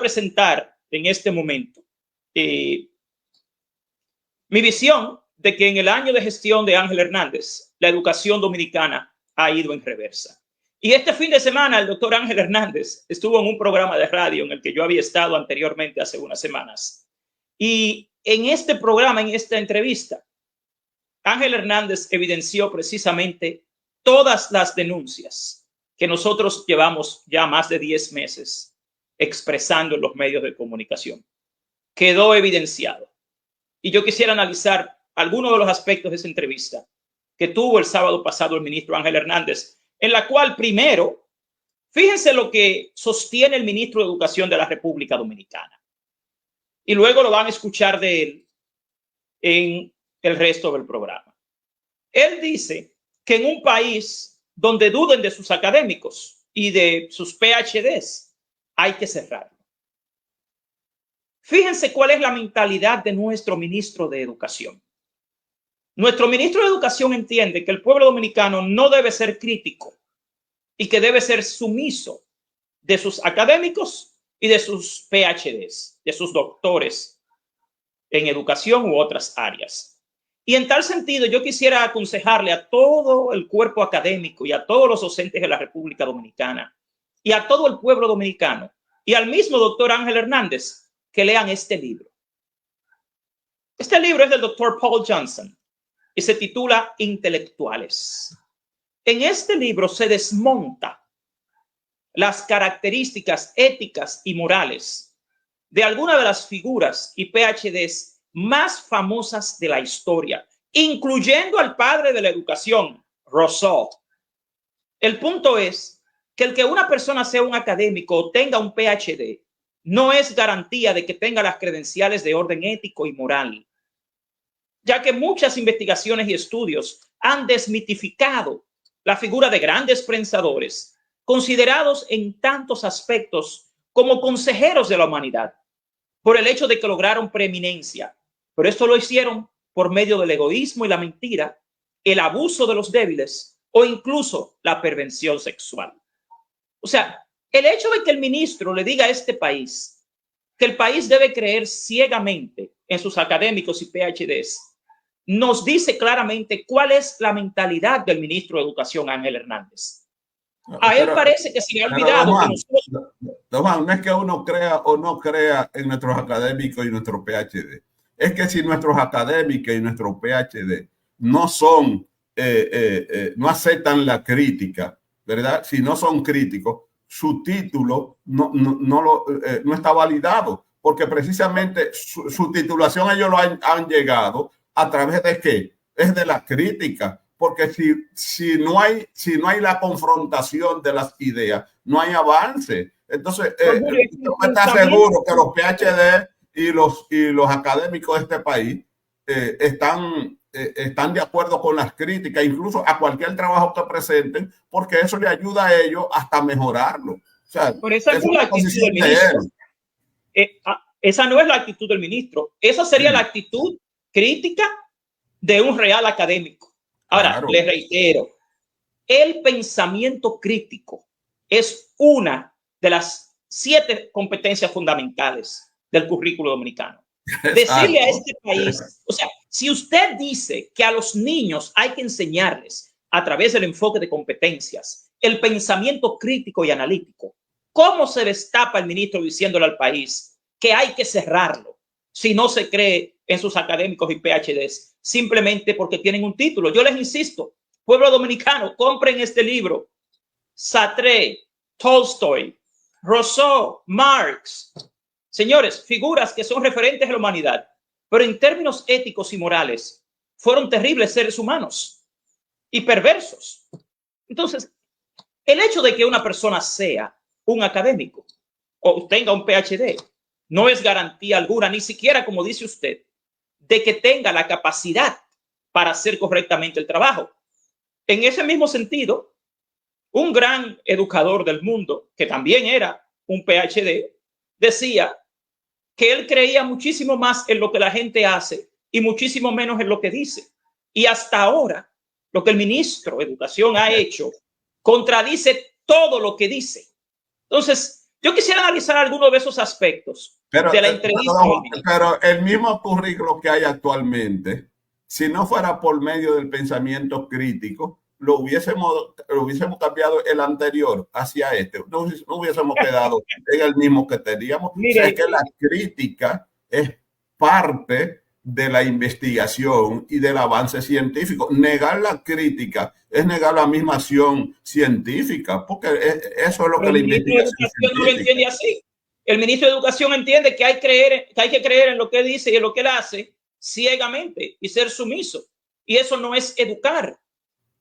presentar en este momento mi visión de que en el año de gestión de Ángel Hernández, la educación dominicana ha ido en reversa. Y este fin de semana el doctor Ángel Hernández estuvo en un programa de radio en el que yo había estado anteriormente hace unas semanas. Y en este programa, en esta entrevista, Ángel Hernández evidenció precisamente todas las denuncias que nosotros llevamos ya más de 10 meses expresando en los medios de comunicación. Quedó evidenciado. Y yo quisiera analizar algunos de los aspectos de esa entrevista que tuvo el sábado pasado el ministro Ángel Hernández, en la cual primero, fíjense lo que sostiene el ministro de Educación de la República Dominicana. Y luego lo van a escuchar de él en el resto del programa. Él dice que en un país donde duden de sus académicos y de sus PhDs, hay que cerrarlo. Fíjense cuál es la mentalidad de nuestro ministro de Educación. Nuestro ministro de Educación entiende que el pueblo dominicano no debe ser crítico y que debe ser sumiso de sus académicos y de sus PhDs, de sus doctores en educación u otras áreas. Y en tal sentido, yo quisiera aconsejarle a todo el cuerpo académico y a todos los docentes de la República Dominicana y a todo el pueblo dominicano y al mismo doctor Ángel Hernández que lean este libro. Este libro es del doctor Paul Johnson y se titula Intelectuales. En este libro se desmonta las características éticas y morales de algunas de las figuras y PhDs más famosas de la historia, incluyendo al padre de la educación, Rousseau. El punto es que el que una persona sea un académico o tenga un PhD no es garantía de que tenga las credenciales de orden ético y moral, ya que muchas investigaciones y estudios han desmitificado la figura de grandes pensadores, considerados en tantos aspectos como consejeros de la humanidad, por el hecho de que lograron preeminencia. Pero esto lo hicieron por medio del egoísmo y la mentira, el abuso de los débiles o incluso la perversión sexual. O sea, el hecho de que el ministro le diga a este país que el país debe creer ciegamente en sus académicos y PhDs nos dice claramente cuál es la mentalidad del ministro de Educación, Ángel Hernández. A él parece que se le ha olvidado que nosotros... No es que uno crea o no crea en nuestros académicos y nuestros PhD. Es que si nuestros académicos y nuestros PhD no son, no aceptan la crítica, ¿verdad? Si no son críticos, su título no está validado, porque precisamente su titulación ellos lo han llegado a través de ¿qué? Es de la crítica, porque si no hay la confrontación de las ideas, no hay avance. Entonces, yo me está seguro que los PhD y los académicos de este país están de acuerdo con las críticas, incluso a cualquier trabajo que presenten, porque eso le ayuda a ellos hasta mejorarlo. O sea, por esa es la actitud del ministro. Esa no es la actitud del ministro. Esa sería la actitud crítica de un real académico. Ahora, claro, les reitero, el pensamiento crítico es una de las 7 competencias fundamentales del currículo dominicano. Decirle a este país, o sea, si usted dice que a los niños hay que enseñarles a través del enfoque de competencias el pensamiento crítico y analítico, ¿cómo se destapa el ministro diciéndole al país que hay que cerrarlo si no se cree en sus académicos y PhDs simplemente porque tienen un título? Yo les insisto, pueblo dominicano, compren este libro. Sartre, Tolstoy, Rousseau, Marx. Señores, figuras que son referentes de la humanidad, pero en términos éticos y morales fueron terribles seres humanos y perversos. Entonces, el hecho de que una persona sea un académico o tenga un PhD no es garantía alguna, ni siquiera, como dice usted, de que tenga la capacidad para hacer correctamente el trabajo. En ese mismo sentido, un gran educador del mundo, que también era un PhD, decía que él creía muchísimo más en lo que la gente hace y muchísimo menos en lo que dice. Y hasta ahora, lo que el ministro de Educación ha hecho contradice todo lo que dice. Entonces, Yo quisiera analizar algunos de esos aspectos de la entrevista. Pero el mismo currículo que hay actualmente, si no fuera por medio del pensamiento crítico, lo hubiésemos cambiado el anterior hacia este. No hubiésemos quedado en el mismo que teníamos. Mire, o sea, es que la crítica es parte de la investigación y del avance científico. Negar la crítica es negar la misma acción científica, porque eso es lo que la investigación científica no lo entiende así. El ministro de Educación entiende que hay que creer en lo que dice y en lo que él hace ciegamente y ser sumiso. Y eso no es educar.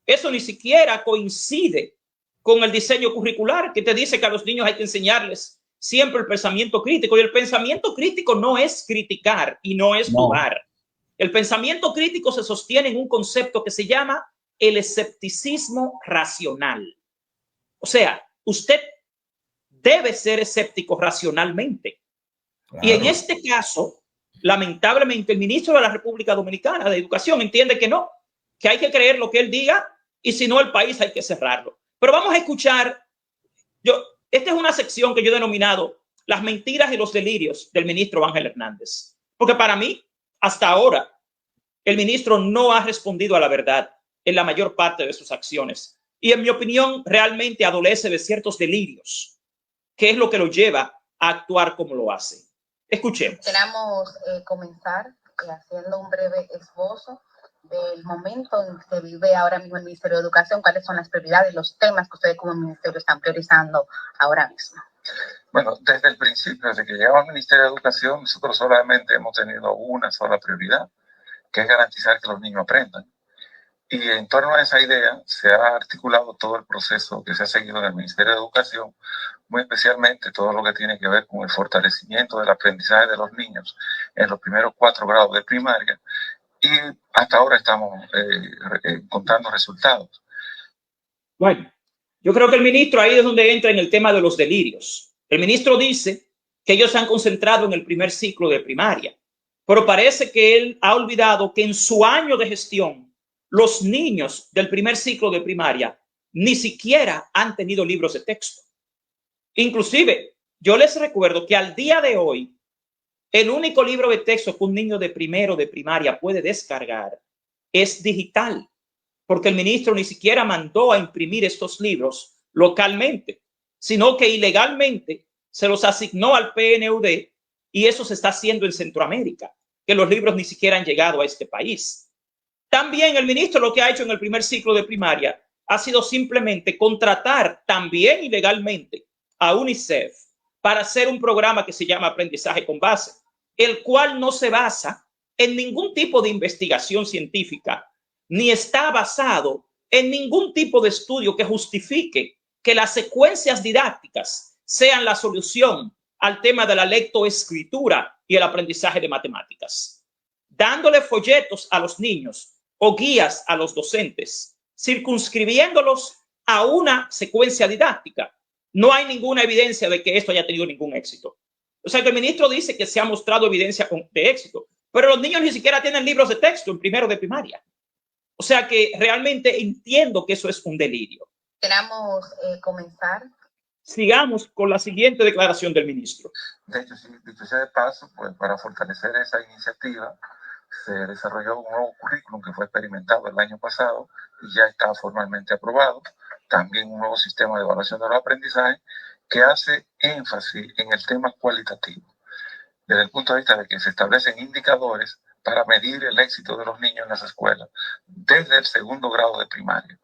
Eso ni siquiera coincide con el diseño curricular que te dice que a los niños hay que enseñarles siempre el pensamiento crítico. Y el pensamiento crítico no es criticar y no es dudar. El pensamiento crítico se sostiene en un concepto que se llama el escepticismo racional. O sea, usted debe ser escéptico racionalmente. Claro. Y en este caso, lamentablemente, el ministro de la República Dominicana de Educación entiende que no, que hay que creer lo que él diga y si no, el país hay que cerrarlo. Pero vamos a escuchar, esta es una sección que yo he denominado las mentiras y los delirios del ministro Ángel Hernández. Porque para mí, hasta ahora, el ministro no ha respondido a la verdad en la mayor parte de sus acciones. Y en mi opinión, realmente adolece de ciertos delirios, que es lo que lo lleva a actuar como lo hace. Escuchemos. Queremos comenzar haciendo un breve esbozo del momento en que se vive ahora mismo el Ministerio de Educación, cuáles son las prioridades, los temas que ustedes como ministerio están priorizando ahora mismo. Bueno, desde el principio, desde que llegamos al Ministerio de Educación, nosotros solamente hemos tenido una sola prioridad, que es garantizar que los niños aprendan. Y en torno a esa idea se ha articulado todo el proceso que se ha seguido en el Ministerio de Educación, muy especialmente todo lo que tiene que ver con el fortalecimiento del aprendizaje de los niños en los primeros 4 grados de primaria. Y hasta ahora estamos contando resultados. Bueno, yo creo que el ministro ahí es donde entra en el tema de los delirios. El ministro dice que ellos se han concentrado en el primer ciclo de primaria, pero parece que él ha olvidado que en su año de gestión los niños del primer ciclo de primaria ni siquiera han tenido libros de texto. Inclusive, yo les recuerdo que al día de hoy, el único libro de texto que un niño de primero de primaria puede descargar es digital, porque el ministro ni siquiera mandó a imprimir estos libros localmente, sino que ilegalmente se los asignó al PNUD y eso se está haciendo en Centroamérica, que los libros ni siquiera han llegado a este país. También el ministro lo que ha hecho en el primer ciclo de primaria ha sido simplemente contratar también ilegalmente a UNICEF para hacer un programa que se llama Aprendizaje con Base, el cual no se basa en ningún tipo de investigación científica, ni está basado en ningún tipo de estudio que justifique que las secuencias didácticas sean la solución al tema de la lectoescritura y el aprendizaje de matemáticas. Dándole folletos a los niños o guías a los docentes, circunscribiéndolos a una secuencia didáctica, no hay ninguna evidencia de que esto haya tenido ningún éxito. O sea que el ministro dice que se ha mostrado evidencia de éxito, pero los niños ni siquiera tienen libros de texto en primero de primaria. O sea que realmente entiendo que eso es un delirio. Queramos comenzar. Sigamos con la siguiente declaración del ministro. De hecho, dicho sea de paso, pues para fortalecer esa iniciativa, se desarrolló un nuevo currículum que fue experimentado el año pasado y ya está formalmente aprobado. También un nuevo sistema de evaluación de los aprendizajes que hace énfasis en el tema cualitativo, desde el punto de vista de que se establecen indicadores para medir el éxito de los niños en las escuelas desde el 2º grado de primaria.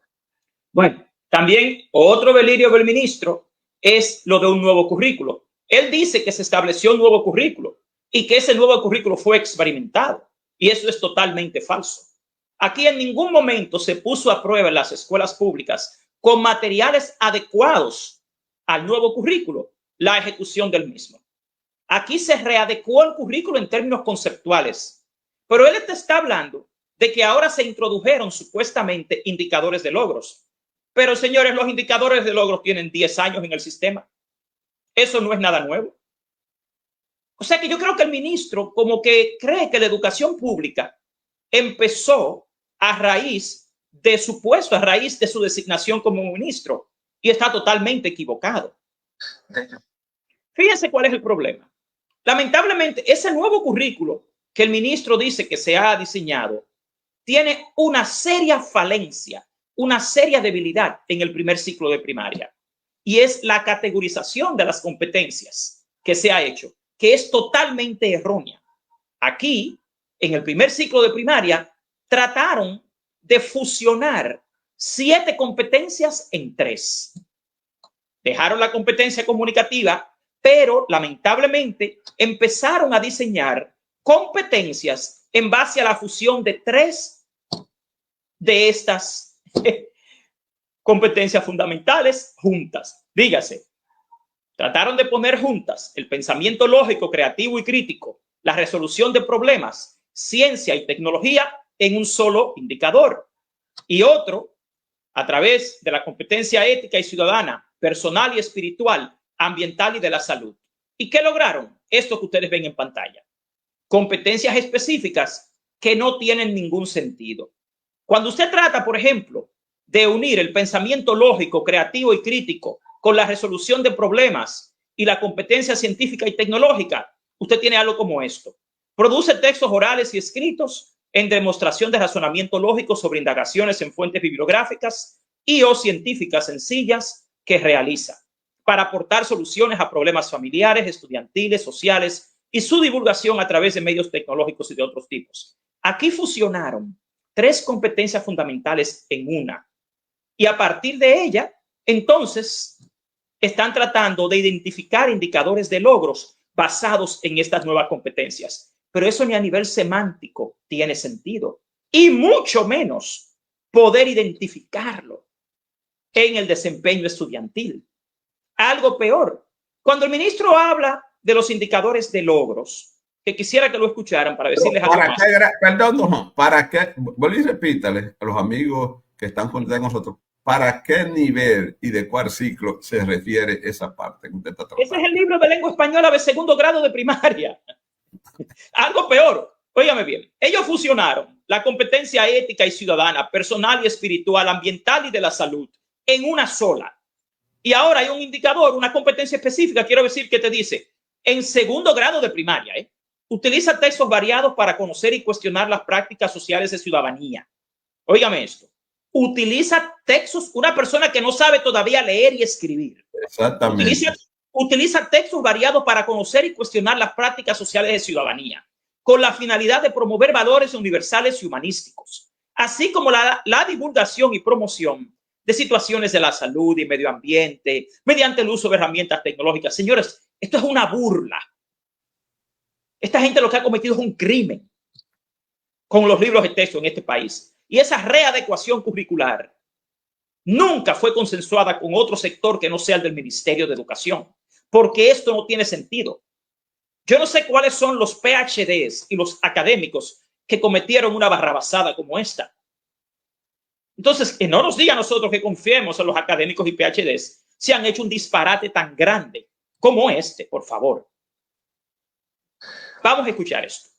Bueno, también otro delirio del ministro es lo de un nuevo currículo. Él dice que se estableció un nuevo currículo y que ese nuevo currículo fue experimentado. Y eso es totalmente falso. Aquí en ningún momento se puso a prueba en las escuelas públicas con materiales adecuados al nuevo currículo la ejecución del mismo. Aquí se readecuó el currículo en términos conceptuales, pero él está hablando de que ahora se introdujeron supuestamente indicadores de logros. Pero señores, los indicadores de logros tienen 10 años en el sistema. Eso no es nada nuevo. O sea que yo creo que el ministro como que cree que la educación pública empezó a raíz de su puesto, a raíz de su designación como ministro, y está totalmente equivocado. De hecho, Fíjense cuál es el problema. Lamentablemente, ese nuevo currículo que el ministro dice que se ha diseñado tiene una seria falencia, una seria debilidad en el primer ciclo de primaria. Y es la categorización de las competencias que se ha hecho, que es totalmente errónea. Aquí, en el primer ciclo de primaria, trataron de fusionar 7 competencias en 3. Dejaron la competencia comunicativa, pero lamentablemente empezaron a diseñar competencias en base a la fusión de 3 de estas competencias fundamentales juntas. Dígase, trataron de poner juntas el pensamiento lógico, creativo y crítico, la resolución de problemas, ciencia y tecnología en un solo indicador. Y otro, a través de la competencia ética y ciudadana, personal y espiritual, ambiental y de la salud. ¿Y qué lograron? Esto que ustedes ven en pantalla. Competencias específicas que no tienen ningún sentido. Cuando usted trata, por ejemplo, de unir el pensamiento lógico, creativo y crítico con la resolución de problemas y la competencia científica y tecnológica, usted tiene algo como esto. Produce textos orales y escritos en demostración de razonamiento lógico sobre indagaciones en fuentes bibliográficas y o científicas sencillas que realiza para aportar soluciones a problemas familiares, estudiantiles, sociales y su divulgación a través de medios tecnológicos y de otros tipos. Aquí fusionaron 3 competencias fundamentales en una. Y a partir de ella, entonces, están tratando de identificar indicadores de logros basados en estas nuevas competencias. Pero eso ni a nivel semántico tiene sentido. Y mucho menos poder identificarlo en el desempeño estudiantil. Algo peor, cuando el ministro habla de los indicadores de logros, que quisiera que lo escucharan para decirles algo más. Perdón, ¿para qué? Volví y repítale a los amigos que están con nosotros. ¿Para qué nivel y de cuál ciclo se refiere esa parte que usted está tratando? Ese es el libro de lengua española de 2º grado de primaria. Algo peor, óigame bien, ellos fusionaron la competencia ética y ciudadana, personal y espiritual, ambiental y de la salud en una sola. Y ahora hay un indicador, una competencia específica, quiero decir que te dice, en 2º grado de primaria, utiliza textos variados para conocer y cuestionar las prácticas sociales de ciudadanía. Óigame esto. Utiliza textos, una persona que no sabe todavía leer y escribir. Exactamente. Utiliza textos variados para conocer y cuestionar las prácticas sociales de ciudadanía, con la finalidad de promover valores universales y humanísticos, así como la divulgación y promoción de situaciones de la salud y medio ambiente, mediante el uso de herramientas tecnológicas. Señores, esto es una burla. Esta gente lo que ha cometido es un crimen con los libros de texto en este país. Y esa readecuación curricular nunca fue consensuada con otro sector que no sea el del Ministerio de Educación, porque esto no tiene sentido. Yo no sé cuáles son los PhDs y los académicos que cometieron una barrabasada como esta. Entonces, que no nos diga a nosotros que confiemos en los académicos y PhDs si han hecho un disparate tan grande como este, por favor. Vamos a escuchar esto.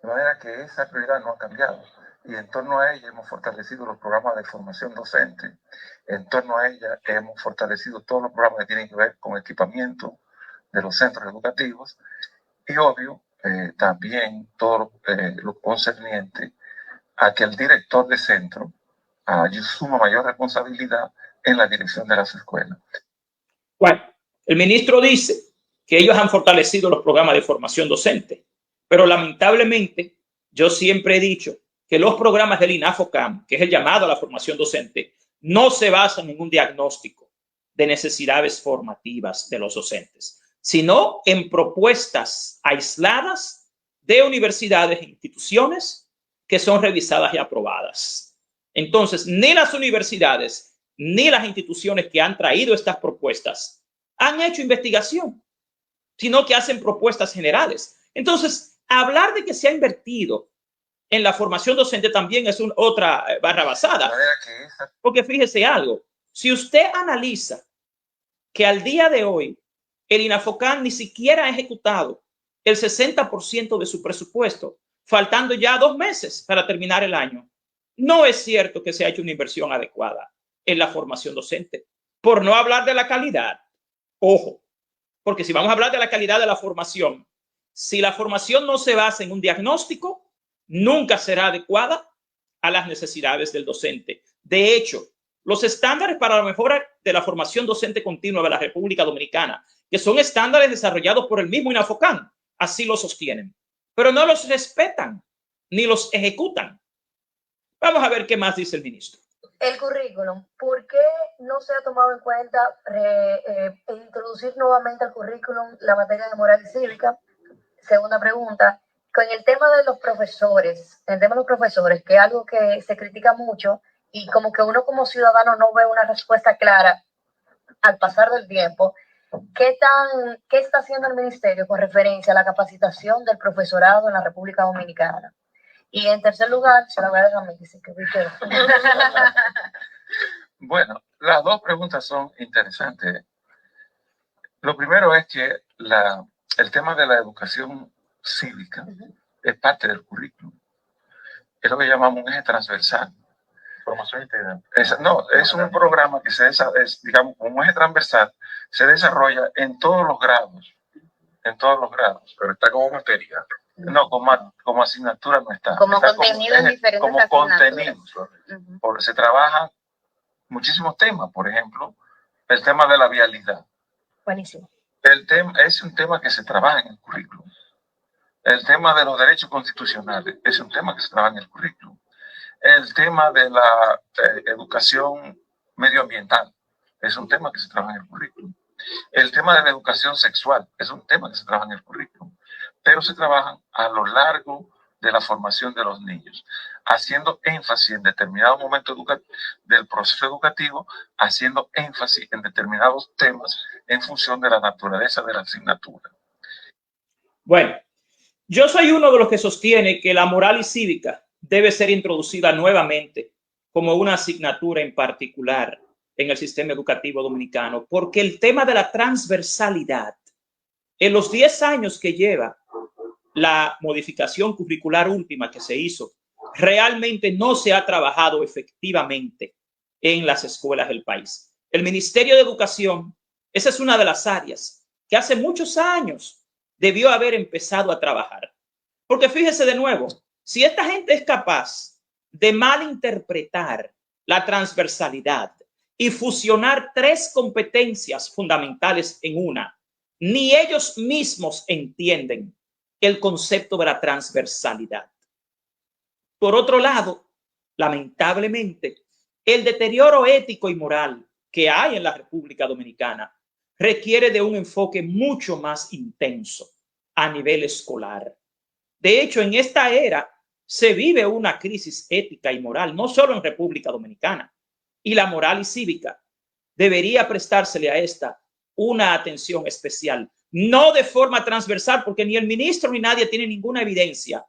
De manera que esa prioridad no ha cambiado. Y en torno a ella hemos fortalecido los programas de formación docente. En torno a ella hemos fortalecido todos los programas que tienen que ver con equipamiento de los centros educativos. Y obvio, también todo lo concerniente a que el director de centro suma mayor responsabilidad en la dirección de las escuelas. Bueno, el ministro dice que ellos han fortalecido los programas de formación docente, pero lamentablemente yo siempre he dicho que los programas del INAFOCAM, que es el llamado a la formación docente, no se basan en un diagnóstico de necesidades formativas de los docentes, sino en propuestas aisladas de universidades e instituciones que son revisadas y aprobadas. Entonces, ni las universidades ni las instituciones que han traído estas propuestas han hecho investigación, sino que hacen propuestas generales. Entonces, hablar de que se ha invertido en la formación docente también es otra barrabasada. Porque fíjese algo, si usted analiza que al día de hoy el INAFOCAM ni siquiera ha ejecutado el 60% de su presupuesto, faltando ya 2 meses para terminar el año, no es cierto que se ha hecho una inversión adecuada en la formación docente. Por no hablar de la calidad. Ojo, Porque si vamos a hablar de la calidad de la formación, si la formación no se basa en un diagnóstico, nunca será adecuada a las necesidades del docente. De hecho, los estándares para la mejora de la formación docente continua de la República Dominicana, que son estándares desarrollados por el mismo INAFOCAN, así lo sostienen, pero no los respetan ni los ejecutan. Vamos a ver qué más dice el ministro. El currículum, ¿por qué no se ha tomado en cuenta introducir nuevamente al currículum la materia de moral y cívica? Segunda pregunta, con el tema de los profesores, que es algo que se critica mucho y como que uno como ciudadano no ve una respuesta clara al pasar del tiempo, ¿qué está haciendo el ministerio con referencia a la capacitación del profesorado en la República Dominicana? Y en tercer lugar, se la voy a dejar a mí, dice que Bueno, las dos preguntas son interesantes. Lo primero es que el tema de la educación cívica es parte del currículum. Es lo que llamamos un eje transversal. Formación integral. Es un programa que digamos, como un eje transversal, se desarrolla en todos los grados. En todos los grados. Pero está como materia. No, como asignatura no está. Como está contenido en diferentes como contenidos. Se trabajan muchísimos temas, por ejemplo, el tema de la vialidad. Buenísimo. El tema es un tema que se trabaja en el currículum. El tema de los derechos constitucionales es un tema que se trabaja en el currículum. El tema de la educación medioambiental es un tema que se trabaja en el currículum. El tema de la educación sexual es un tema que se trabaja en el currículum. Pero se trabajan a lo largo de la formación de los niños, haciendo énfasis en determinados momentos del proceso educativo, haciendo énfasis en determinados temas en función de la naturaleza de la asignatura. Bueno, yo soy uno de los que sostiene que la moral y cívica debe ser introducida nuevamente como una asignatura en particular en el sistema educativo dominicano, porque el tema de la transversalidad, en los 10 años que lleva la modificación curricular última que se hizo, realmente no se ha trabajado efectivamente en las escuelas del país. El Ministerio de Educación, esa es una de las áreas que hace muchos años debió haber empezado a trabajar. Porque fíjese de nuevo, si esta gente es capaz de malinterpretar la transversalidad y fusionar 3 competencias fundamentales en una, ni ellos mismos entienden el concepto de la transversalidad. Por otro lado, lamentablemente, el deterioro ético y moral que hay en la República Dominicana requiere de un enfoque mucho más intenso a nivel escolar. De hecho, en esta era se vive una crisis ética y moral, no solo en República Dominicana, y la moral y cívica debería prestársele a esta una atención especial, no de forma transversal, porque ni el ministro ni nadie tiene ninguna evidencia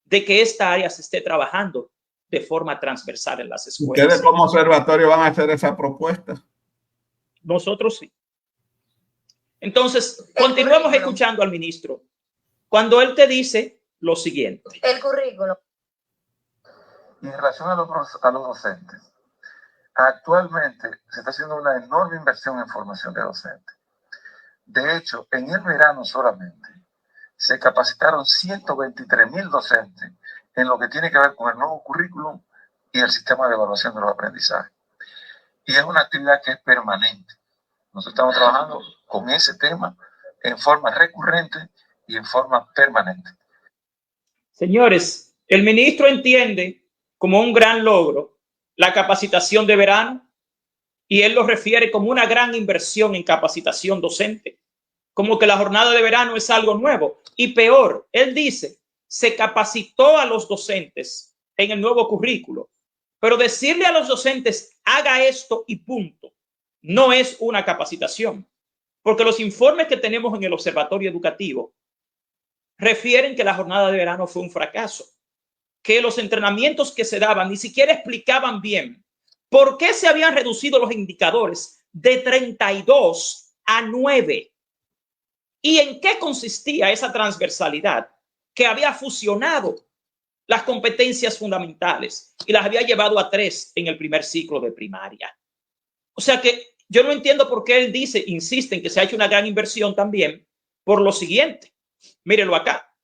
de que esta área se esté trabajando de forma transversal en las escuelas. ¿Ustedes como observatorio van a hacer esa propuesta? Nosotros sí. Entonces, continuemos escuchando al ministro cuando él te dice lo siguiente. El currículo. Y en relación a los docentes, actualmente se está haciendo una enorme inversión en formación de docentes. De hecho, en el verano solamente se capacitaron 123,000 docentes en lo que tiene que ver con el nuevo currículum y el sistema de evaluación de los aprendizajes. Y es una actividad que es permanente. Nosotros estamos trabajando con ese tema en forma recurrente y en forma permanente. Señores, el ministro entiende como un gran logro la capacitación de verano y él lo refiere como una gran inversión en capacitación docente, como que la jornada de verano es algo nuevo. Y peor, él dice, se capacitó a los docentes en el nuevo currículo, pero decirle a los docentes, haga esto y punto, no es una capacitación, porque los informes que tenemos en el observatorio educativo refieren que la jornada de verano fue un fracaso, que los entrenamientos que se daban ni siquiera explicaban bien por qué se habían reducido los indicadores de 32 a 9 y en qué consistía esa transversalidad que había fusionado las competencias fundamentales y las había llevado a 3 en el primer ciclo de primaria. O sea que yo no entiendo por qué él insiste en que se ha hecho una gran inversión también por lo siguiente. Mírenlo acá.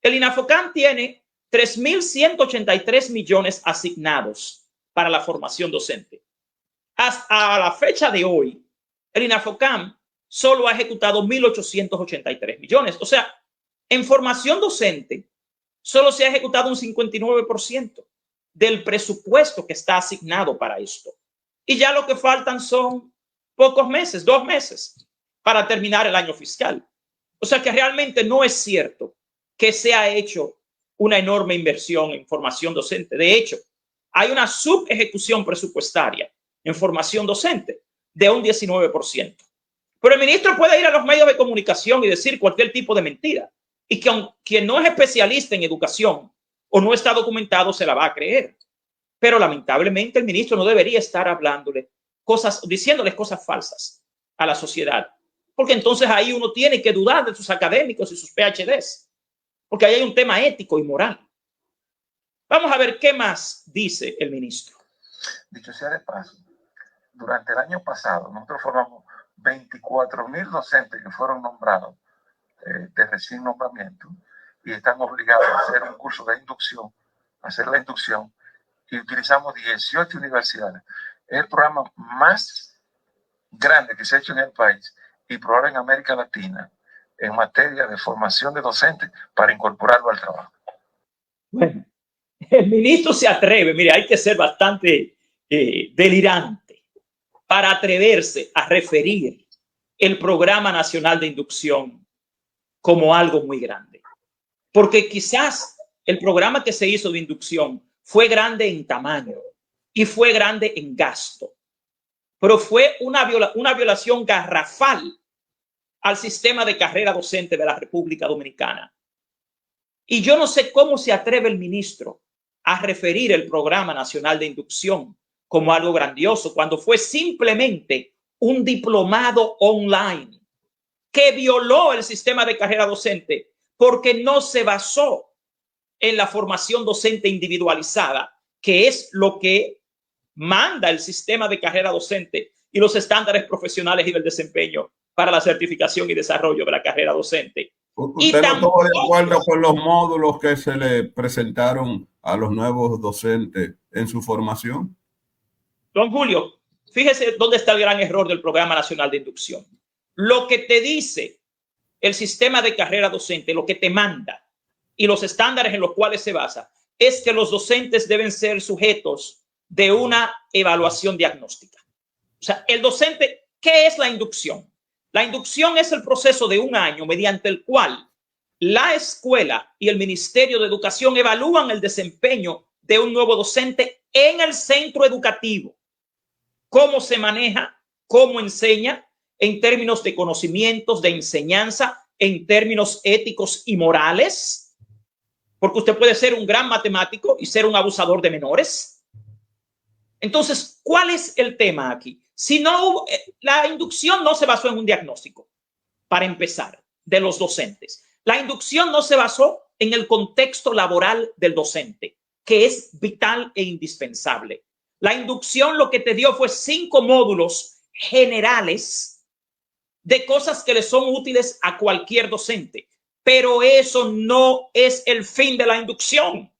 El INAFOCAM tiene 3.183 millones asignados para la formación docente. Hasta la fecha de hoy, el INAFOCAM solo ha ejecutado 1.883 millones. O sea, en formación docente, solo se ha ejecutado un 59% del presupuesto que está asignado para esto. Y ya lo que faltan son pocos meses, 2 meses, para terminar el año fiscal. O sea que realmente no es cierto que se ha hecho una enorme inversión en formación docente. De hecho, hay una subejecución presupuestaria en formación docente de un 19%. Pero el ministro puede ir a los medios de comunicación y decir cualquier tipo de mentira. Y que quien no es especialista en educación o no está documentado se la va a creer. Pero lamentablemente el ministro no debería estar diciéndoles cosas falsas a la sociedad. Porque entonces ahí uno tiene que dudar de sus académicos y sus PhDs. Porque ahí hay un tema ético y moral. Vamos a ver qué más dice el ministro. Dicho sea de paso, durante el año pasado nosotros formamos 24.000 docentes que fueron nombrados de recién nombramiento y están obligados a hacer un curso de inducción, hacer la inducción, y utilizamos 18 universidades. Es el programa más grande que se ha hecho en el país y probable en América Latina en materia de formación de docentes para incorporarlo al trabajo. Bueno, el ministro se atreve, mire, hay que ser bastante delirante para atreverse a referir el Programa Nacional de Inducción como algo muy grande. Porque quizás el programa que se hizo de inducción fue grande en tamaño y fue grande en gasto, pero fue una violación garrafal al sistema de carrera docente de la República Dominicana. Y yo no sé cómo se atreve el ministro a referir el Programa Nacional de Inducción como algo grandioso cuando fue simplemente un diplomado online que violó el sistema de carrera docente porque no se basó en la formación docente individualizada, que es lo que manda el sistema de carrera docente y los estándares profesionales y del desempeño para la certificación y desarrollo de la carrera docente. ¿Usted no estuvo de acuerdo con los módulos que se le presentaron a los nuevos docentes en su formación? Don Julio, fíjese dónde está el gran error del Programa Nacional de Inducción. Lo que te dice el sistema de carrera docente, lo que te manda y los estándares en los cuales se basa, es que los docentes deben ser sujetos de una evaluación diagnóstica. O sea, el docente, ¿qué es la inducción? La inducción es el proceso de un año mediante el cual la escuela y el Ministerio de Educación evalúan el desempeño de un nuevo docente en el centro educativo. Cómo se maneja, cómo enseña en términos de conocimientos, de enseñanza, en términos éticos y morales. Porque usted puede ser un gran matemático y ser un abusador de menores. Entonces, ¿cuál es el tema aquí? Si no hubo, la inducción no se basó en un diagnóstico, para empezar, de los docentes. La inducción no se basó en el contexto laboral del docente, que es vital e indispensable. La inducción lo que te dio fue 5 módulos generales de cosas que le son útiles a cualquier docente. Pero eso no es el fin de la inducción,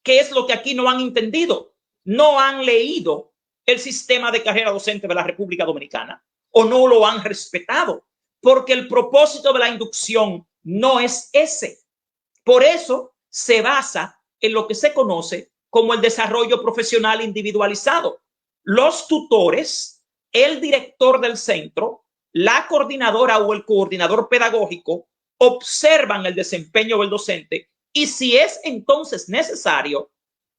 que es lo que aquí no han entendido. No han leído el sistema de carrera docente de la República Dominicana o no lo han respetado, porque el propósito de la inducción no es ese. Por eso se basa en lo que se conoce como el desarrollo profesional individualizado. Los tutores, el director del centro, la coordinadora o el coordinador pedagógico observan el desempeño del docente y si es entonces necesario,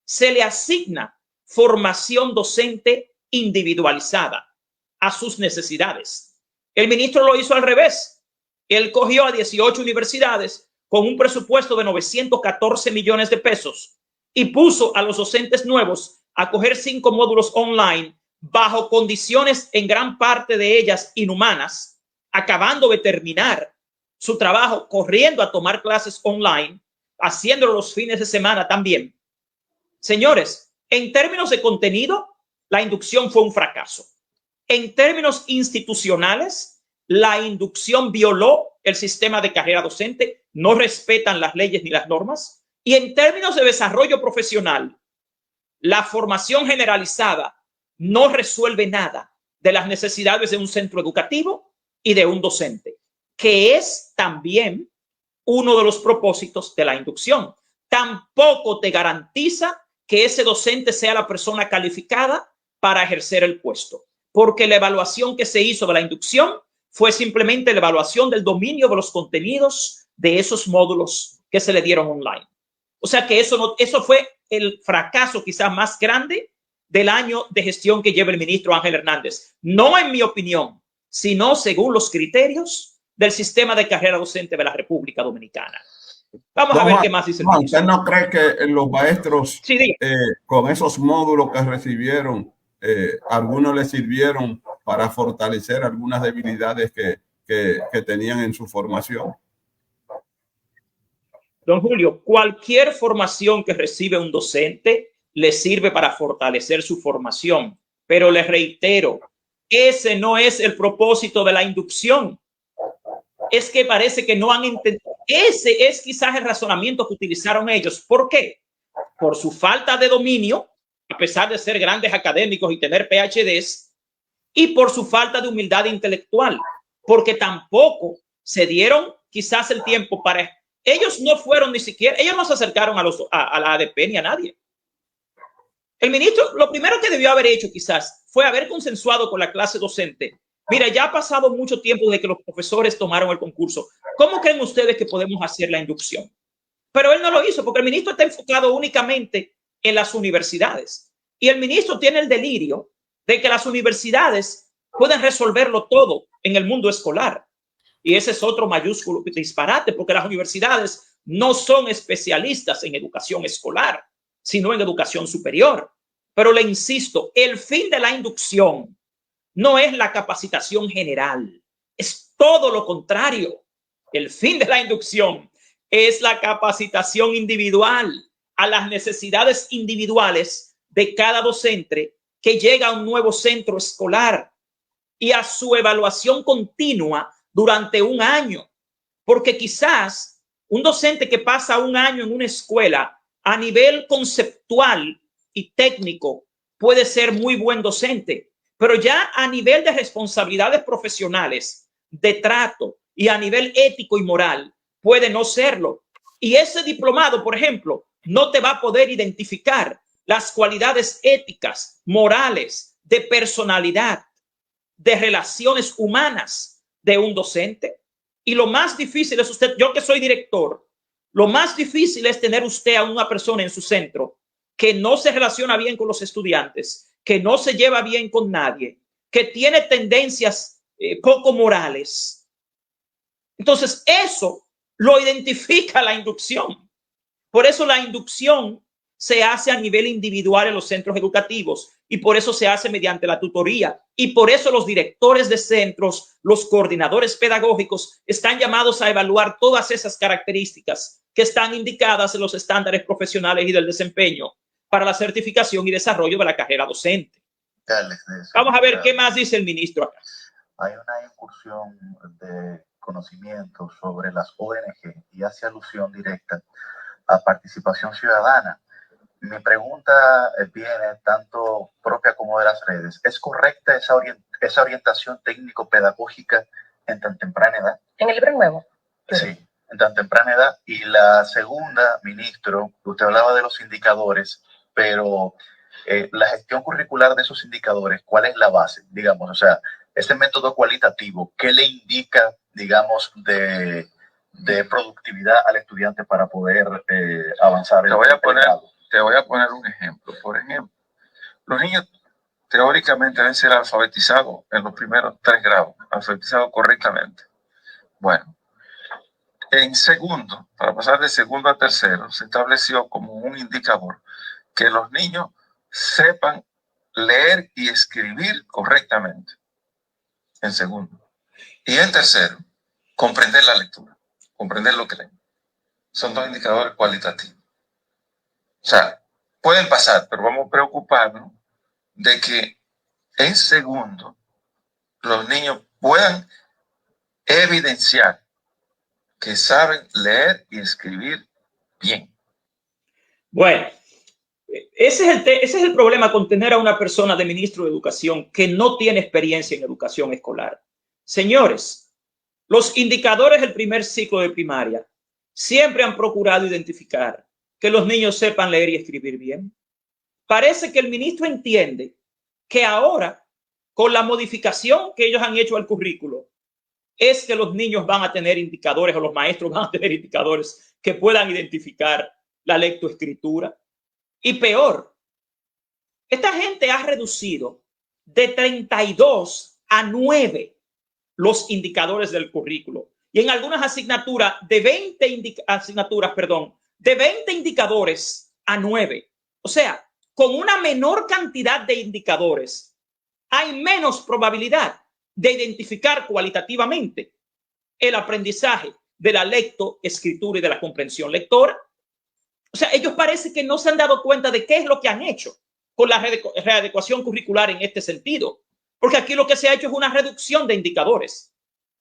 se le asigna formación docente individualizada a sus necesidades. El ministro lo hizo al revés. Él cogió a 18 universidades con un presupuesto de 914 millones de pesos y puso a los docentes nuevos a coger 5 módulos online bajo condiciones en gran parte de ellas inhumanas, acabando de terminar su trabajo, corriendo a tomar clases online, haciéndolo los fines de semana también. Señores, en términos de contenido, la inducción fue un fracaso. En términos institucionales, la inducción violó el sistema de carrera docente, no respetan las leyes ni las normas. Y en términos de desarrollo profesional, la formación generalizada no resuelve nada de las necesidades de un centro educativo y de un docente, que es también uno de los propósitos de la inducción. Tampoco te garantiza que ese docente sea la persona calificada para ejercer el puesto, porque la evaluación que se hizo de la inducción fue simplemente la evaluación del dominio de los contenidos de esos módulos que se le dieron online. O sea que eso fue el fracaso quizás más grande del año de gestión que lleva el ministro Ángel Hernández. No en mi opinión, sino según los criterios del sistema de carrera docente de la República Dominicana. Vamos a ver qué más dice el ministro. ¿Usted no cree que los maestros, sí, con esos módulos que recibieron, algunos les sirvieron para fortalecer algunas debilidades que tenían en su formación? Don Julio, cualquier formación que recibe un docente le sirve para fortalecer su formación, pero les reitero, ese no es el propósito de la inducción. Es que parece que no han entendido. Ese es quizás el razonamiento que utilizaron ellos. ¿Por qué? Por su falta de dominio, a pesar de ser grandes académicos y tener PhDs, y por su falta de humildad intelectual, porque tampoco se dieron quizás el tiempo para... Ellos no fueron ni siquiera, ellos no se acercaron a la ADP ni a nadie. El ministro, lo primero que debió haber hecho quizás fue haber consensuado con la clase docente. Mira, ya ha pasado mucho tiempo desde que los profesores tomaron el concurso. ¿Cómo creen ustedes que podemos hacer la inducción? Pero él no lo hizo porque el ministro está enfocado únicamente en las universidades. Y el ministro tiene el delirio de que las universidades pueden resolverlo todo en el mundo escolar. Y ese es otro mayúsculo disparate, porque las universidades no son especialistas en educación escolar, sino en educación superior. Pero le insisto, el fin de la inducción no es la capacitación general, es todo lo contrario. El fin de la inducción es la capacitación individual a las necesidades individuales de cada docente que llega a un nuevo centro escolar y a su evaluación continua durante un año, porque quizás un docente que pasa un año en una escuela a nivel conceptual y técnico puede ser muy buen docente, pero ya a nivel de responsabilidades profesionales, de trato y a nivel ético y moral puede no serlo. Y ese diplomado, por ejemplo, no te va a poder identificar las cualidades éticas, morales, de personalidad, de relaciones humanas de un docente. Y lo más difícil es usted, yo que soy director, lo más difícil es tener usted a una persona en su centro que no se relaciona bien con los estudiantes, que no se lleva bien con nadie, que tiene tendencias poco morales. Entonces eso lo identifica la inducción. Por eso la inducción se hace a nivel individual en los centros educativos y por eso se hace mediante la tutoría y por eso los directores de centros, los coordinadores pedagógicos están llamados a evaluar todas esas características que están indicadas en los estándares profesionales y del desempeño para la certificación y desarrollo de la carrera docente. Vamos a ver qué más dice el ministro acá. Hay una incursión de conocimiento sobre las ONG y hace alusión directa a participación ciudadana. Mi pregunta viene tanto propia como de las redes. ¿Es correcta esa orientación técnico-pedagógica en tan temprana edad? ¿En el libro nuevo? Sí, en tan temprana edad. Y la segunda, ministro, usted hablaba de los indicadores, pero la gestión curricular de esos indicadores, ¿cuál es la base? Digamos, o sea, ese método cualitativo, ¿qué le indica, digamos, de productividad al estudiante para poder avanzar? Te voy a poner un ejemplo. Por ejemplo, los niños teóricamente deben ser alfabetizados en los primeros 3 grados, alfabetizados correctamente. Bueno, en segundo, para pasar de segundo a tercero, se estableció como un indicador que los niños sepan leer y escribir correctamente. En segundo. Y en tercero, comprender la lectura, comprender lo que leen. Son 2 indicadores cualitativos. O sea, pueden pasar, pero vamos a preocuparnos de que en segundo los niños puedan evidenciar que saben leer y escribir bien. Bueno, ese es el problema con tener a una persona de ministro de Educación que no tiene experiencia en educación escolar. Señores, los indicadores del primer ciclo de primaria siempre han procurado identificar que los niños sepan leer y escribir bien. Parece que el ministro entiende que ahora, con la modificación que ellos han hecho al currículo, es que los niños van a tener indicadores, o los maestros van a tener indicadores que puedan identificar la lectoescritura. Y peor, esta gente ha reducido de 32 a 9 los indicadores del currículo. Y en algunas asignaturas de 20 indicadores a 9. O sea, con una menor cantidad de indicadores, hay menos probabilidad de identificar cualitativamente el aprendizaje de la lectoescritura y de la comprensión lectora. O sea, ellos parece que no se han dado cuenta de qué es lo que han hecho con la readecuación curricular en este sentido. Porque aquí lo que se ha hecho es una reducción de indicadores.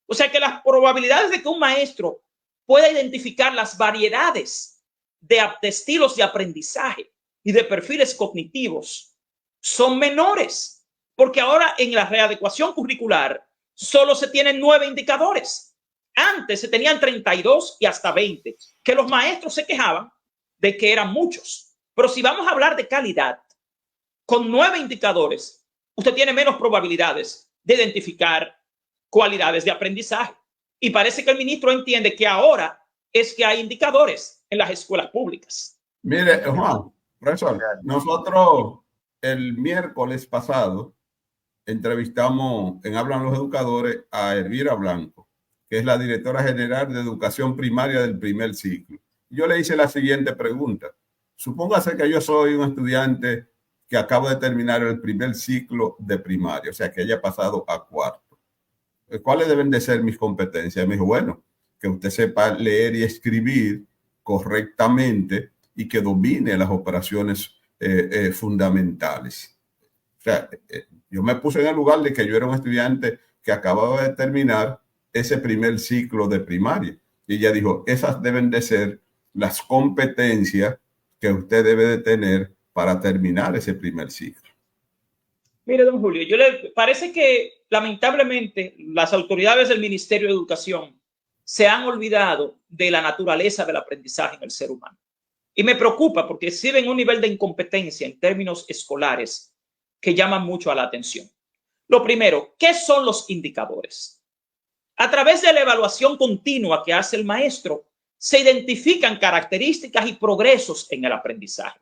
O sea que las probabilidades de que un maestro pueda identificar las variedades de estilos de aprendizaje y de perfiles cognitivos son menores. Porque ahora en la readecuación curricular solo se tienen 9 indicadores. Antes se tenían 32 y hasta 20, que los maestros se quejaban de que eran muchos. Pero si vamos a hablar de calidad, con 9 indicadores, usted tiene menos probabilidades de identificar cualidades de aprendizaje. Y parece que el ministro entiende que ahora es que hay indicadores en las escuelas públicas. Mire, Juan, profesor, nosotros el miércoles pasado entrevistamos en Hablan los Educadores a Elvira Blanco, que es la directora general de educación primaria del primer ciclo. Yo le hice la siguiente pregunta. Supóngase que yo soy un estudiante que acabo de terminar el primer ciclo de primaria, o sea, que haya pasado a cuarto. ¿Cuáles deben de ser mis competencias? Me dijo, bueno, que usted sepa leer y escribir correctamente y que domine las operaciones fundamentales. O sea, yo me puse en el lugar de que yo era un estudiante que acababa de terminar ese primer ciclo de primaria. Y ella dijo, esas deben de ser las competencias que usted debe de tener para terminar ese primer ciclo. Mire, don Julio, parece que lamentablemente las autoridades del Ministerio de Educación se han olvidado de la naturaleza del aprendizaje en el ser humano. Y me preocupa porque exhiben un nivel de incompetencia en términos escolares que llaman mucho a la atención. Lo primero, ¿qué son los indicadores? A través de la evaluación continua que hace el maestro, se identifican características y progresos en el aprendizaje.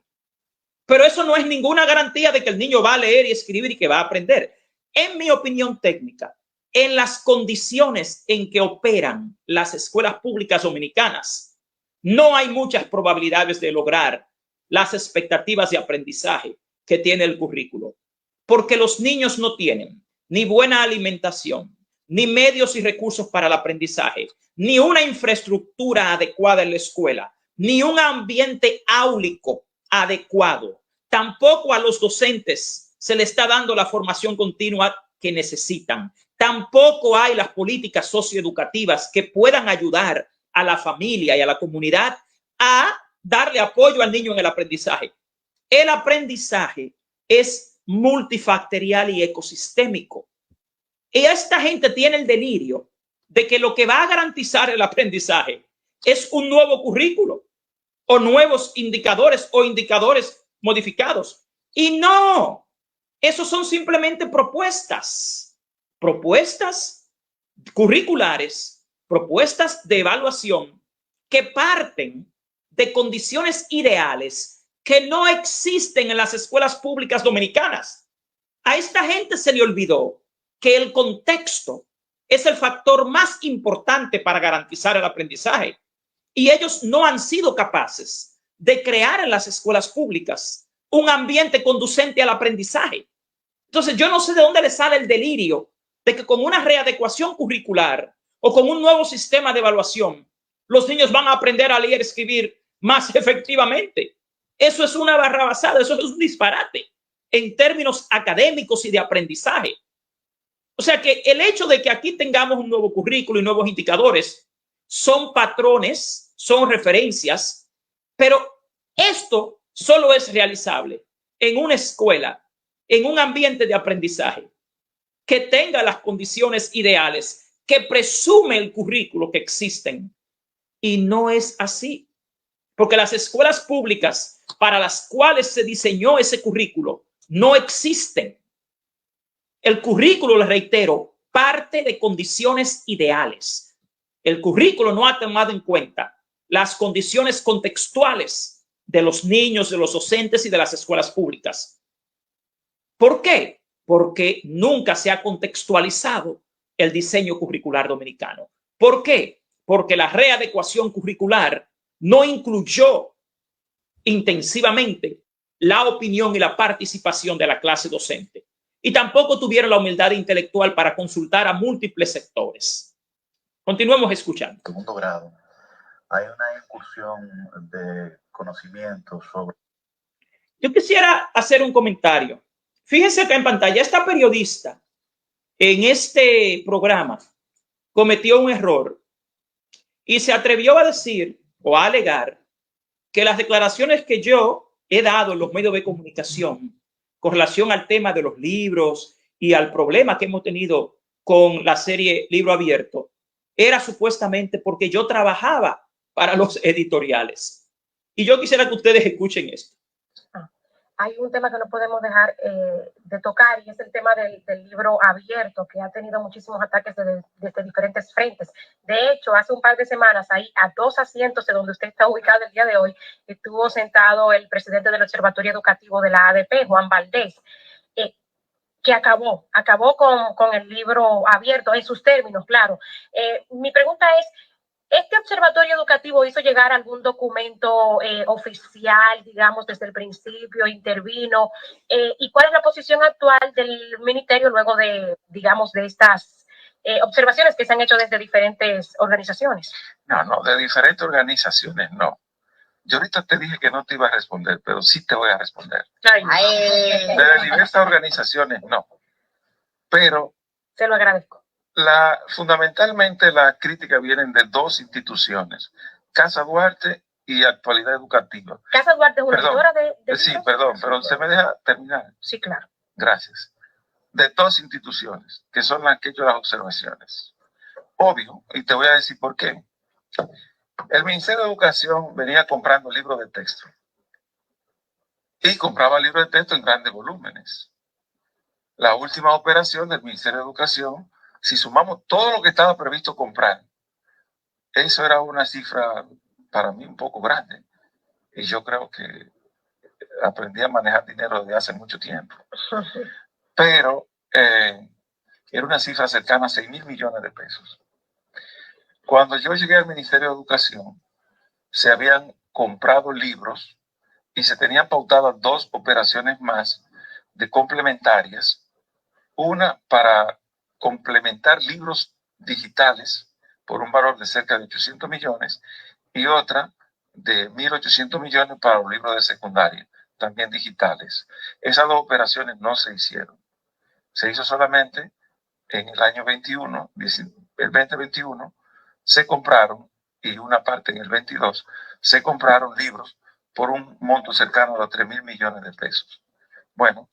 Pero eso no es ninguna garantía de que el niño va a leer y escribir y que va a aprender. En mi opinión técnica, en las condiciones en que operan las escuelas públicas dominicanas, no hay muchas probabilidades de lograr las expectativas de aprendizaje que tiene el currículo, porque los niños no tienen ni buena alimentación, ni medios y recursos para el aprendizaje, ni una infraestructura adecuada en la escuela, ni un ambiente áulico adecuado. Tampoco a los docentes se le está dando la formación continua que necesitan. Tampoco hay las políticas socioeducativas que puedan ayudar a la familia y a la comunidad a darle apoyo al niño en el aprendizaje. El aprendizaje es multifactorial y ecosistémico. Y esta gente tiene el delirio de que lo que va a garantizar el aprendizaje es un nuevo currículo o nuevos indicadores o indicadores modificados. Y no, esos son simplemente propuestas curriculares, propuestas de evaluación que parten de condiciones ideales que no existen en las escuelas públicas dominicanas. A esta gente se le olvidó que el contexto es el factor más importante para garantizar el aprendizaje. Y ellos no han sido capaces de crear en las escuelas públicas un ambiente conducente al aprendizaje. Entonces, yo no sé de dónde le sale el delirio de que con una readecuación curricular o con un nuevo sistema de evaluación, los niños van a aprender a leer y escribir más efectivamente. Eso es una barrabasada, eso es un disparate en términos académicos y de aprendizaje. O sea que el hecho de que aquí tengamos un nuevo currículo y nuevos indicadores son patrones, son referencias, pero esto solo es realizable en una escuela, en un ambiente de aprendizaje que tenga las condiciones ideales, que presume el currículo que existen. Y no es así, porque las escuelas públicas para las cuales se diseñó ese currículo no existen. El currículo, les reitero, parte de condiciones ideales. El currículo no ha tomado en cuenta las condiciones contextuales de los niños, de los docentes y de las escuelas públicas. ¿Por qué? Porque nunca se ha contextualizado el diseño curricular dominicano. ¿Por qué? Porque la readecuación curricular no incluyó intensivamente la opinión y la participación de la clase docente. Y tampoco tuvieron la humildad intelectual para consultar a múltiples sectores. Continuemos escuchando. Segundo grado, hay una incursión de conocimiento sobre... Yo quisiera hacer un comentario. Fíjense acá en pantalla, esta periodista en este programa cometió un error y se atrevió a decir o a alegar que las declaraciones que yo he dado en los medios de comunicación con relación al tema de los libros y al problema que hemos tenido con la serie Libro Abierto era supuestamente porque yo trabajaba para los editoriales. Y yo quisiera que ustedes escuchen esto. Hay un tema que no podemos dejar de tocar y es el tema del libro abierto, que ha tenido muchísimos ataques desde diferentes frentes. De hecho, hace un par de semanas, ahí a 2 asientos de donde usted está ubicado el día de hoy, estuvo sentado el presidente del Observatorio Educativo de la ADP, Juan Valdés, que acabó con el libro abierto en sus términos, claro. Mi pregunta es, ¿este observatorio educativo hizo llegar algún documento oficial, digamos, desde el principio, intervino? ¿Y cuál es la posición actual del ministerio luego de, digamos, de estas observaciones que se han hecho desde diferentes organizaciones? No, de diferentes organizaciones no. Yo ahorita te dije que no te iba a responder, pero sí te voy a responder. De diversas organizaciones no. Pero... Se lo agradezco. Fundamentalmente las críticas vienen de 2 instituciones, Casa Duarte y Actualidad Educativa. Casa Duarte es una editora de sí, perdón, pero ¿se me deja terminar? Sí, claro. Gracias. De 2 instituciones, que son las que he hecho las observaciones. Obvio, y te voy a decir por qué. El Ministerio de Educación venía comprando libros de texto. Y compraba libros de texto en grandes volúmenes. La última operación del Ministerio de Educación, si sumamos todo lo que estaba previsto comprar, eso era una cifra para mí un poco grande. Y yo creo que aprendí a manejar dinero desde hace mucho tiempo. Pero era una cifra cercana a 6.000 millones de pesos. Cuando yo llegué al Ministerio de Educación, se habían comprado libros y se tenían pautadas 2 operaciones más de complementarias. Una para complementar libros digitales por un valor de cerca de 800 millones y otra de 1.800 millones para los libros de secundaria, también digitales. Esas 2 operaciones no se hicieron. Se hizo solamente en el año 21, el 2021, se compraron, y una parte en el 22, se compraron libros por un monto cercano a los 3.000 millones de pesos. Bueno,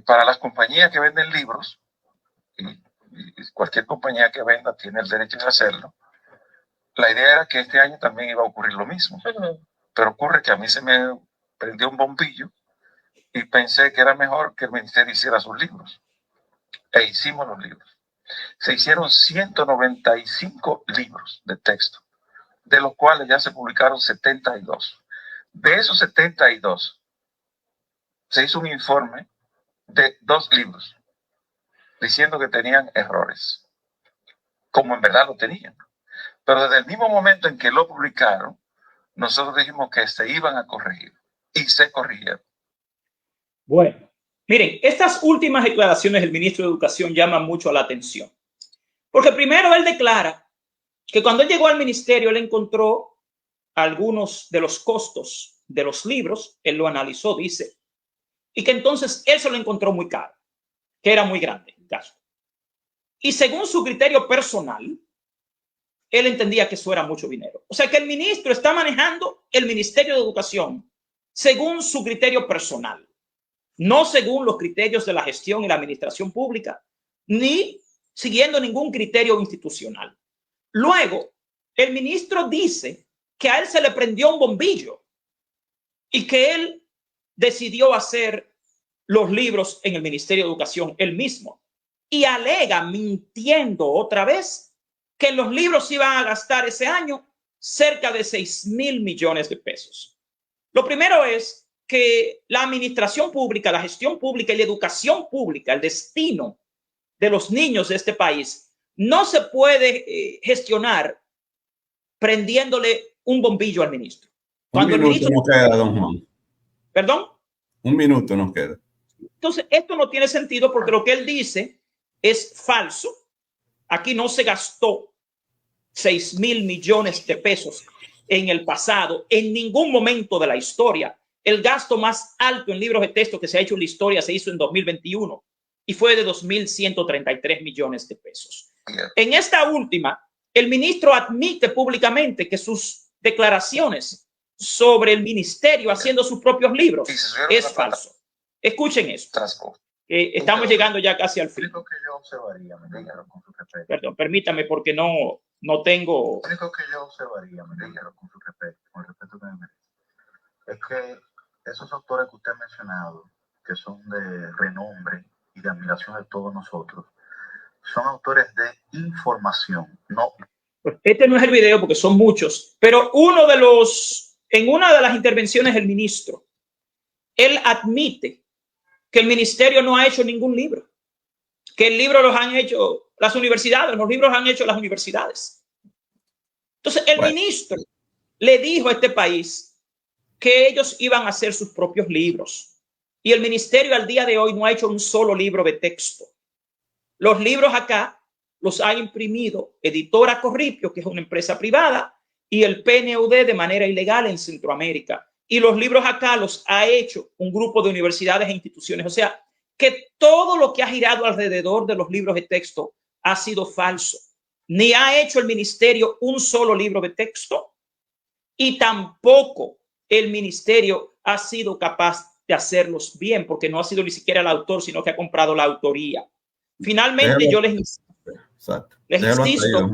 para las compañías que venden libros, y cualquier compañía que venda tiene el derecho de hacerlo, la idea era que este año también iba a ocurrir lo mismo. Pero ocurre que a mí se me prendió un bombillo y pensé que era mejor que el ministerio hiciera sus libros. E hicimos los libros. Se hicieron 195 libros de texto, de los cuales ya se publicaron 72. De esos 72, se hizo un informe de 2 libros, diciendo que tenían errores, como en verdad lo tenían. Pero desde el mismo momento en que lo publicaron, nosotros dijimos que se iban a corregir y se corrigieron. Bueno, miren, estas últimas declaraciones del ministro de Educación llaman mucho la atención. Porque primero él declara que cuando él llegó al ministerio, él encontró algunos de los costos de los libros, él lo analizó, dice, y que entonces él se lo encontró muy caro, que era muy grande el gasto. y según su criterio personal, él entendía que eso era mucho dinero. O sea que el ministro está manejando el Ministerio de Educación según su criterio personal, no según los criterios de la gestión y la administración pública, ni siguiendo ningún criterio institucional. Luego, el ministro dice que a él se le prendió un bombillo y que él decidió hacer los libros en el Ministerio de Educación él mismo. Y alega, mintiendo otra vez, que en los libros iban a gastar ese año cerca de 6.000 millones de pesos. Lo primero es que la administración pública, la gestión pública y la educación pública, el destino de los niños de este país, no se puede gestionar prendiéndole un bombillo al ministro. Cuando un minuto nos queda, don Juan. ¿Perdón? Un minuto nos queda. Entonces, esto no tiene sentido porque lo que él dice es falso. Aquí no se gastó 6.000 millones de pesos en el pasado, en ningún momento de la historia. El gasto más alto en libros de texto que se ha hecho en la historia se hizo en 2021 y fue de 2.133 millones de pesos. En esta última, el ministro admite públicamente que sus declaraciones sobre el ministerio haciendo sus propios libros es falso. Escuchen esto. Estamos llegando ya casi al fin. Perdón, permítame porque no tengo. Lo único que yo observaría, con el respeto que me merece, es que esos autores que usted ha mencionado, que son de renombre y de admiración de todos nosotros, son autores de información, no. Este no es el video porque son muchos, pero en una de las intervenciones del ministro, él admite que el ministerio no ha hecho ningún libro, que el libro los han hecho las universidades, los libros han hecho las universidades. Entonces el ministro le dijo a este país que ellos iban a hacer sus propios libros y el ministerio al día de hoy no ha hecho un solo libro de texto. Los libros acá los ha imprimido Editora Corripio, que es una empresa privada, y el PNUD de manera ilegal en Centroamérica. Y los libros acá los ha hecho un grupo de universidades e instituciones. O sea, que todo lo que ha girado alrededor de los libros de texto ha sido falso. Ni ha hecho el ministerio un solo libro de texto y tampoco el ministerio ha sido capaz de hacerlos bien porque no ha sido ni siquiera el autor, sino que ha comprado la autoría. Finalmente, yo les insisto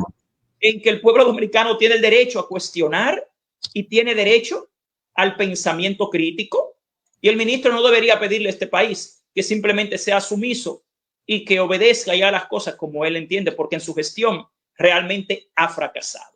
en que el pueblo dominicano tiene el derecho a cuestionar y tiene derecho al pensamiento crítico y el ministro no debería pedirle a este país que simplemente sea sumiso y que obedezca y haga las cosas como él entiende, porque en su gestión realmente ha fracasado.